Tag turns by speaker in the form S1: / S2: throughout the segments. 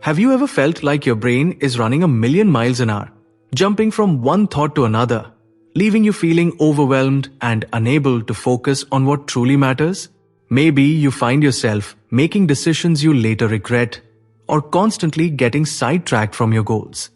S1: Have you ever felt like your brain is running a million miles an hour, jumping from one thought to another, leaving you feeling overwhelmed and unable to focus on what truly matters? Maybe you find yourself making decisions you later regret, or constantly getting sidetracked from your goals.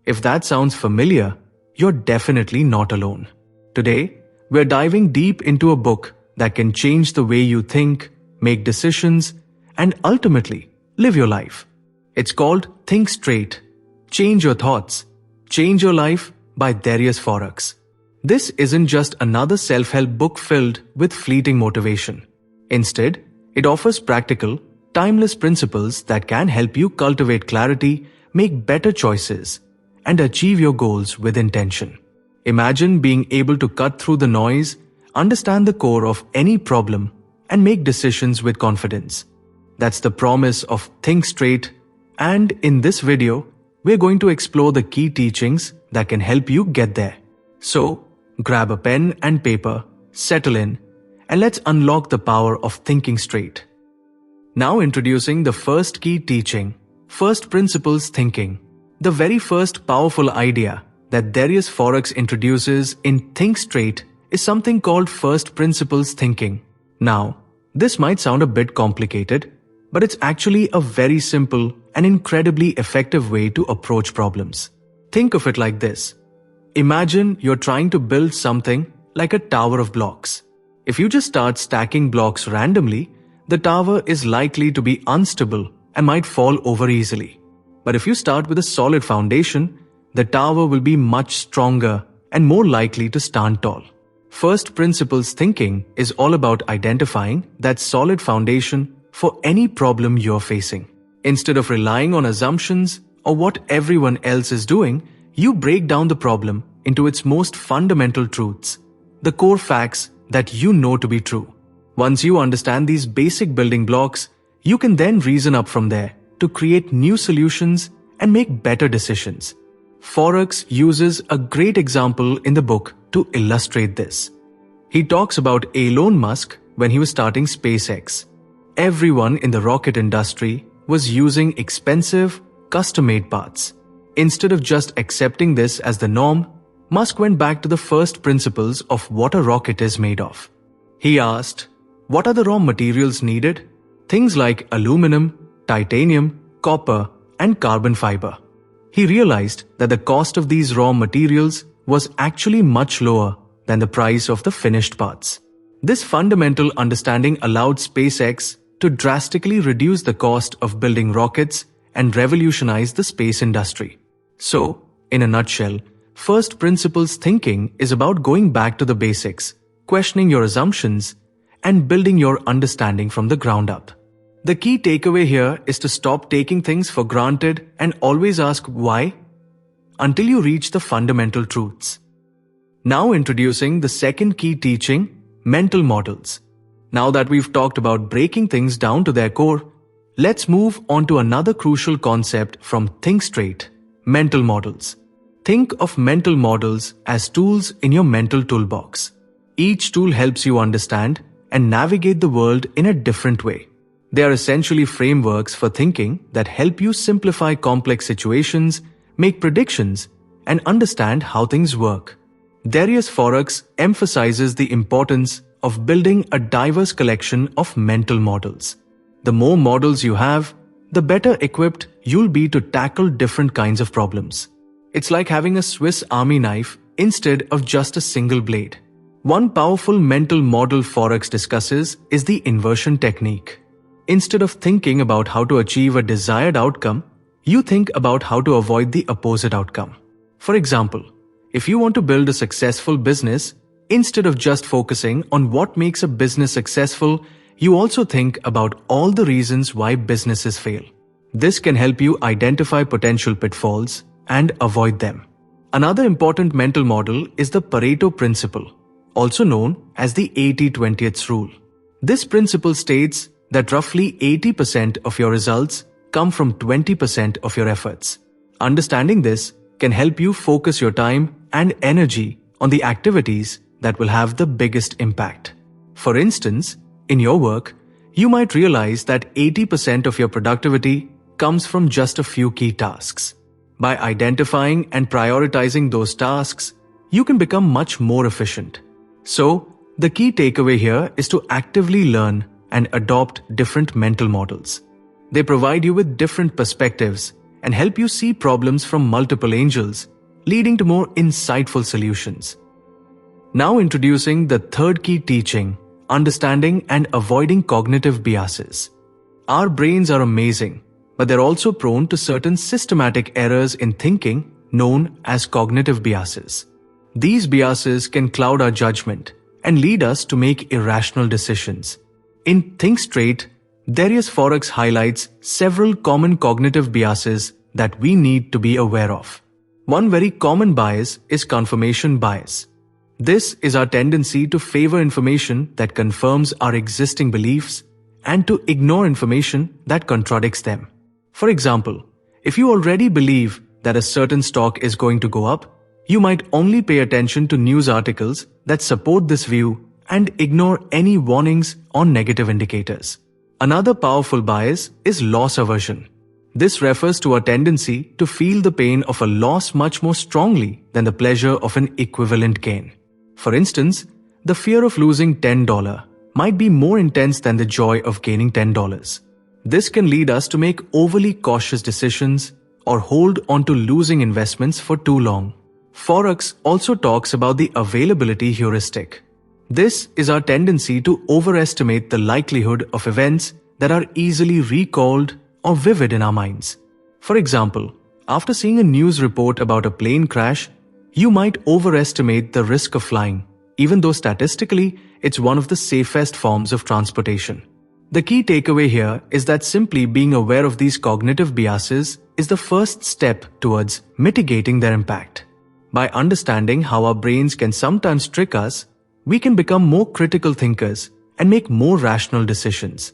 S1: If that sounds familiar, you're definitely not alone. Today, we're diving deep into a book that can change the way you think, make decisions, and ultimately live your life. It's called Think Straight, Change Your Thoughts, Change Your Life by Darius Foroux. This isn't just another self-help book filled with fleeting motivation. Instead, it offers practical, timeless principles that can help you cultivate clarity, make better choices, and achieve your goals with intention. Imagine being able to cut through the noise, understand the core of any problem, and make decisions with confidence. That's the promise of Think Straight, and in this video, we're going to explore the key teachings that can help you get there. So, grab a pen and paper, settle in, and let's unlock the power of thinking straight. Now introducing the first key teaching, First Principles Thinking. The very first powerful idea that Darius Foroux introduces in Think Straight is something called First Principles Thinking. Now, this might sound a bit complicated, but it's actually a very simple and incredibly effective way to approach problems. Think of it like this. Imagine you're trying to build something like a tower of blocks. If you just start stacking blocks randomly, the tower is likely to be unstable and might fall over easily. But if you start with a solid foundation, the tower will be much stronger and more likely to stand tall. First Principles Thinking is all about identifying that solid foundation for any problem you're facing. Instead of relying on assumptions or what everyone else is doing, you break down the problem into its most fundamental truths, the core facts that you know to be true. Once you understand these basic building blocks, you can then reason up from there to create new solutions and make better decisions. Foroux uses a great example in the book to illustrate this. He talks about Elon Musk when he was starting SpaceX. Everyone in the rocket industry was using expensive, custom-made parts. Instead of just accepting this as the norm, Musk went back to the first principles of what a rocket is made of. He asked, what are the raw materials needed? Things like aluminum, titanium, copper, and carbon fiber. He realized that the cost of these raw materials was actually much lower than the price of the finished parts. This fundamental understanding allowed SpaceX to drastically reduce the cost of building rockets and revolutionize the space industry. So, in a nutshell, First Principles Thinking is about going back to the basics, questioning your assumptions, and building your understanding from the ground up. The key takeaway here is to stop taking things for granted and always ask why until you reach the fundamental truths. Now introducing the second key teaching, mental models. Now that we've talked about breaking things down to their core, let's move on to another crucial concept from Think Straight, mental models. Think of mental models as tools in your mental toolbox. Each tool helps you understand and navigate the world in a different way. They are essentially frameworks for thinking that help you simplify complex situations, make predictions, and understand how things work. Darius Foroux emphasizes the importance of building a diverse collection of mental models. The more models you have, the better equipped you'll be to tackle different kinds of problems. It's like having a Swiss Army knife instead of just a single blade. One powerful mental model Foroux discusses is the inversion technique. Instead of thinking about how to achieve a desired outcome, you think about how to avoid the opposite outcome. For example, if you want to build a successful business, instead of just focusing on what makes a business successful, you also think about all the reasons why businesses fail. This can help you identify potential pitfalls and avoid them. Another important mental model is the Pareto principle, also known as the 80-20 rule. This principle states that roughly 80% of your results come from 20% of your efforts. Understanding this can help you focus your time and energy on the activities that will have the biggest impact. For instance, in your work, you might realize that 80% of your productivity comes from just a few key tasks. By identifying and prioritizing those tasks, you can become much more efficient. So, the key takeaway here is to actively learn and adopt different mental models. They provide you with different perspectives and help you see problems from multiple angles, leading to more insightful solutions. Now introducing the third key teaching, understanding and avoiding cognitive biases. Our brains are amazing, but they're also prone to certain systematic errors in thinking known as cognitive biases. These biases can cloud our judgment and lead us to make irrational decisions. In Think Straight, Darius Foroux highlights several common cognitive biases that we need to be aware of. One very common bias is confirmation bias. This is our tendency to favor information that confirms our existing beliefs and to ignore information that contradicts them. For example, if you already believe that a certain stock is going to go up, you might only pay attention to news articles that support this view and ignore any warnings or negative indicators. Another powerful bias is loss aversion. This refers to our tendency to feel the pain of a loss much more strongly than the pleasure of an equivalent gain. For instance, the fear of losing $10 might be more intense than the joy of gaining $10. This can lead us to make overly cautious decisions or hold on to losing investments for too long. Foroux also talks about the availability heuristic. This is our tendency to overestimate the likelihood of events that are easily recalled or vivid in our minds. For example, after seeing a news report about a plane crash, you might overestimate the risk of flying, even though statistically it's one of the safest forms of transportation. The key takeaway here is that simply being aware of these cognitive biases is the first step towards mitigating their impact. By understanding how our brains can sometimes trick us, we can become more critical thinkers and make more rational decisions.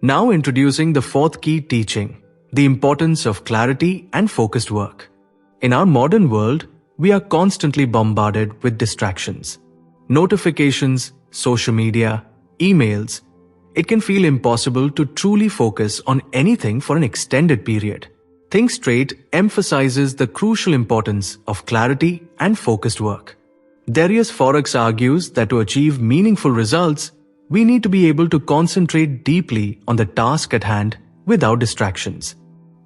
S1: Now introducing the fourth key teaching, the importance of clarity and focused work. In our modern world, we are constantly bombarded with distractions. Notifications, social media, emails. It can feel impossible to truly focus on anything for an extended period. Think Straight emphasizes the crucial importance of clarity and focused work. Darius Foroux argues that to achieve meaningful results, we need to be able to concentrate deeply on the task at hand without distractions.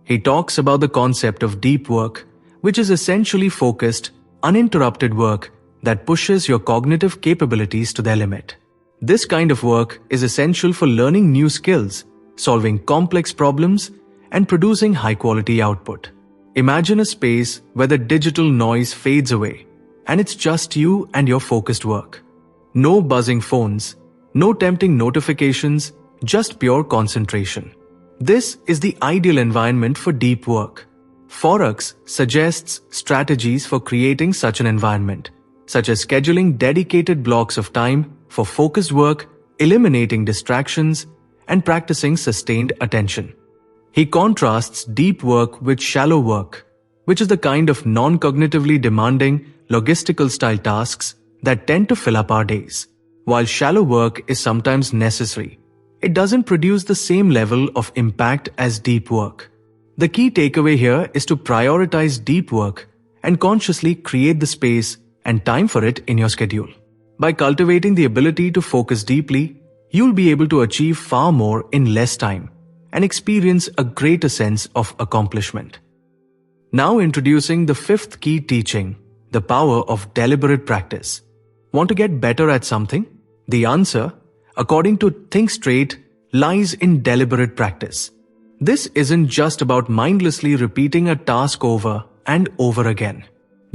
S1: He talks about the concept of deep work, which is essentially focused, uninterrupted work that pushes your cognitive capabilities to their limit. This kind of work is essential for learning new skills, solving complex problems, and producing high-quality output. Imagine a space where the digital noise fades away, and it's just you and your focused work. No buzzing phones, no tempting notifications, just pure concentration. This is the ideal environment for deep work. Foroux suggests strategies for creating such an environment, such as scheduling dedicated blocks of time for focused work, eliminating distractions, and practicing sustained attention. He contrasts deep work with shallow work, which is the kind of non-cognitively demanding, logistical-style tasks that tend to fill up our days. While shallow work is sometimes necessary, it doesn't produce the same level of impact as deep work. The key takeaway here is to prioritize deep work and consciously create the space and time for it in your schedule. By cultivating the ability to focus deeply, you'll be able to achieve far more in less time and experience a greater sense of accomplishment. Now introducing the fifth key teaching, the power of deliberate practice. Want to get better at something? The answer, according to Think Straight, lies in deliberate practice. This isn't just about mindlessly repeating a task over and over again.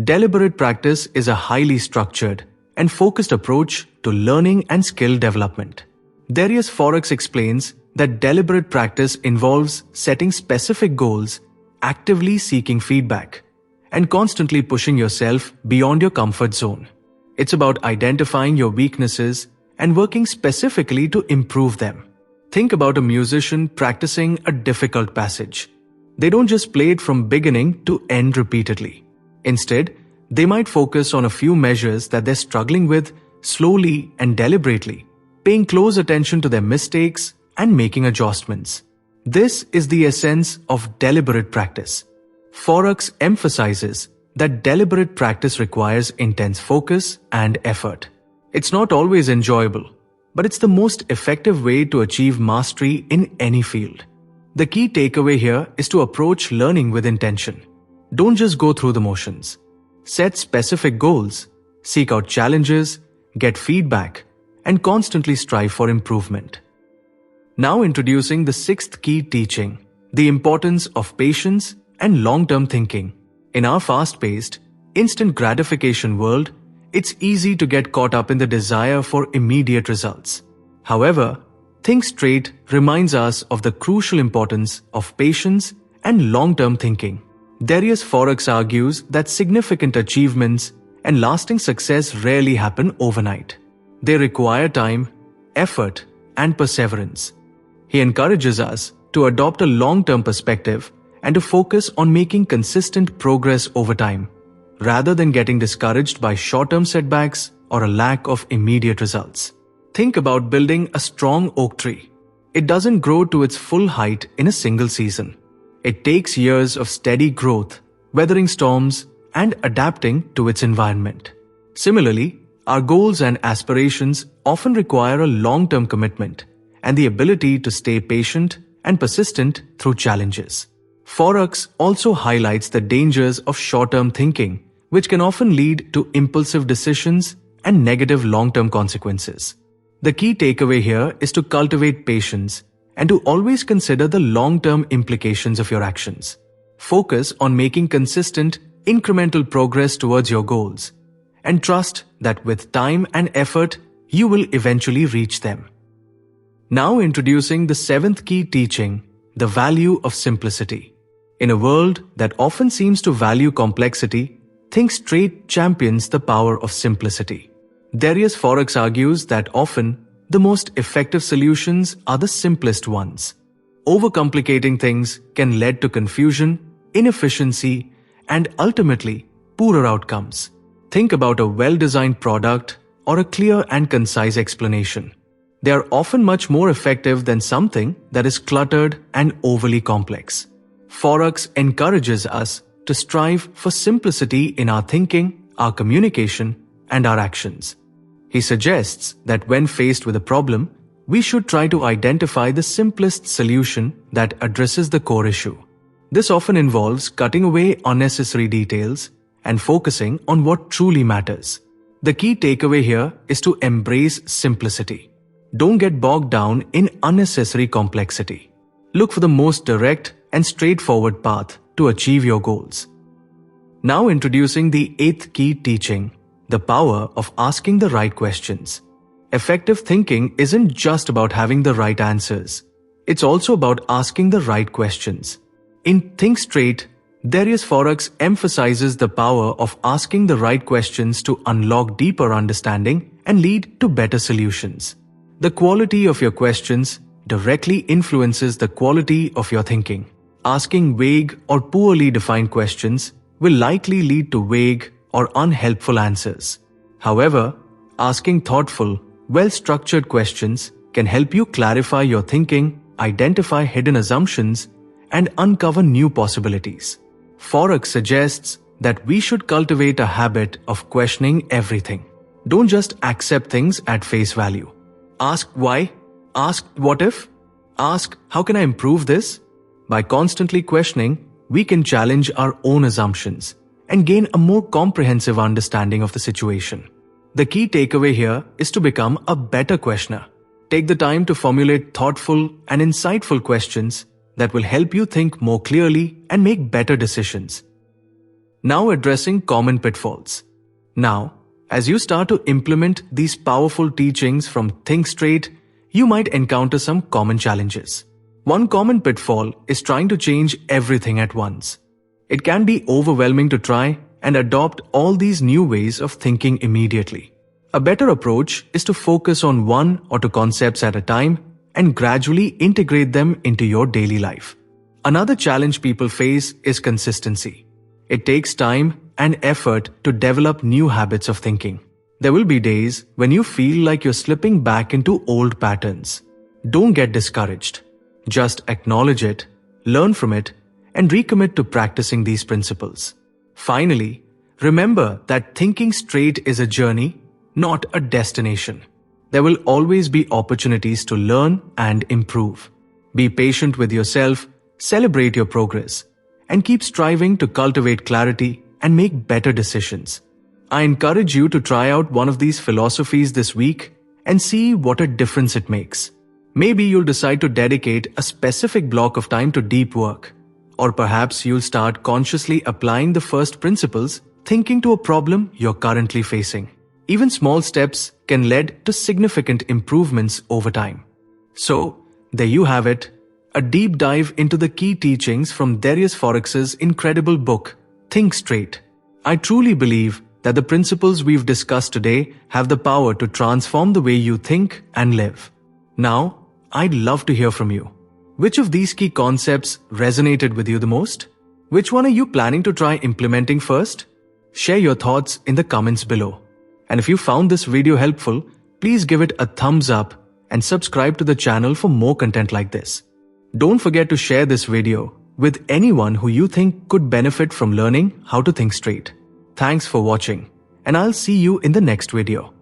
S1: Deliberate practice is a highly structured and focused approach to learning and skill development. Darius Foroux explains that deliberate practice involves setting specific goals, actively seeking feedback, and constantly pushing yourself beyond your comfort zone. It's about identifying your weaknesses and working specifically to improve them. Think about a musician practicing a difficult passage. They don't just play it from beginning to end repeatedly. Instead, they might focus on a few measures that they're struggling with slowly and deliberately, paying close attention to their mistakes and making adjustments. This is the essence of deliberate practice. Foroux emphasizes that deliberate practice requires intense focus and effort. It's not always enjoyable, but it's the most effective way to achieve mastery in any field. The key takeaway here is to approach learning with intention. Don't just go through the motions. Set specific goals, seek out challenges, get feedback, and constantly strive for improvement. Now introducing the sixth key teaching, the importance of patience and long-term thinking. In our fast-paced, instant gratification world, it's easy to get caught up in the desire for immediate results. However, Think Straight reminds us of the crucial importance of patience and long-term thinking. Darius Foroux argues that significant achievements and lasting success rarely happen overnight. They require time, effort, and perseverance. He encourages us to adopt a long-term perspective and to focus on making consistent progress over time, rather than getting discouraged by short-term setbacks or a lack of immediate results. Think about building a strong oak tree. It doesn't grow to its full height in a single season. It takes years of steady growth, weathering storms, and adapting to its environment. Similarly, our goals and aspirations often require a long-term commitment and the ability to stay patient and persistent through challenges. Foroux also highlights the dangers of short-term thinking, which can often lead to impulsive decisions and negative long-term consequences. The key takeaway here is to cultivate patience and to always consider the long-term implications of your actions. Focus on making consistent, incremental progress towards your goals, and trust that with time and effort, you will eventually reach them. Now introducing the seventh key teaching, the value of simplicity. In a world that often seems to value complexity, Think Straight champions the power of simplicity. Darius Foroux argues that often, the most effective solutions are the simplest ones. Overcomplicating things can lead to confusion, inefficiency, and ultimately, poorer outcomes. Think about a well-designed product or a clear and concise explanation. They are often much more effective than something that is cluttered and overly complex. Foroux encourages us to strive for simplicity in our thinking, our communication, and our actions. He suggests that when faced with a problem, we should try to identify the simplest solution that addresses the core issue. This often involves cutting away unnecessary details and focusing on what truly matters. The key takeaway here is to embrace simplicity. Don't get bogged down in unnecessary complexity. Look for the most direct and straightforward path to achieve your goals. Now introducing the eighth key teaching, the power of asking the right questions. Effective thinking isn't just about having the right answers. It's also about asking the right questions. In Think Straight, Darius Foroux emphasizes the power of asking the right questions to unlock deeper understanding and lead to better solutions. The quality of your questions directly influences the quality of your thinking. Asking vague or poorly defined questions will likely lead to vague or unhelpful answers. However, asking thoughtful, well-structured questions can help you clarify your thinking, identify hidden assumptions, and uncover new possibilities. Foroux suggests that we should cultivate a habit of questioning everything. Don't just accept things at face value. Ask why, ask what if, ask how can I improve this? By constantly questioning, we can challenge our own assumptions and gain a more comprehensive understanding of the situation. The key takeaway here is to become a better questioner. Take the time to formulate thoughtful and insightful questions that will help you think more clearly and make better decisions. Now addressing common pitfalls. Now, as you start to implement these powerful teachings from Think Straight, you might encounter some common challenges. One common pitfall is trying to change everything at once. It can be overwhelming to try and adopt all these new ways of thinking immediately. A better approach is to focus on one or two concepts at a time and gradually integrate them into your daily life. Another challenge people face is consistency. It takes time and effort to develop new habits of thinking. There will be days when you feel like you're slipping back into old patterns. Don't get discouraged. Just acknowledge it, learn from it, and recommit to practicing these principles. Finally, remember that thinking straight is a journey, not a destination. There will always be opportunities to learn and improve. Be patient with yourself, celebrate your progress, and keep striving to cultivate clarity and make better decisions. I encourage you to try out one of these philosophies this week and see what a difference it makes. Maybe you'll decide to dedicate a specific block of time to deep work. Or perhaps you'll start consciously applying the first principles, thinking to a problem you're currently facing. Even small steps can lead to significant improvements over time. So, there you have it, a deep dive into the key teachings from Darius Foroux's incredible book, Think Straight. I truly believe that the principles we've discussed today have the power to transform the way you think and live. Now, I'd love to hear from you. Which of these key concepts resonated with you the most? Which one are you planning to try implementing first? Share your thoughts in the comments below. And if you found this video helpful, please give it a thumbs up and subscribe to the channel for more content like this. Don't forget to share this video with anyone who you think could benefit from learning how to think straight. Thanks for watching, and I'll see you in the next video.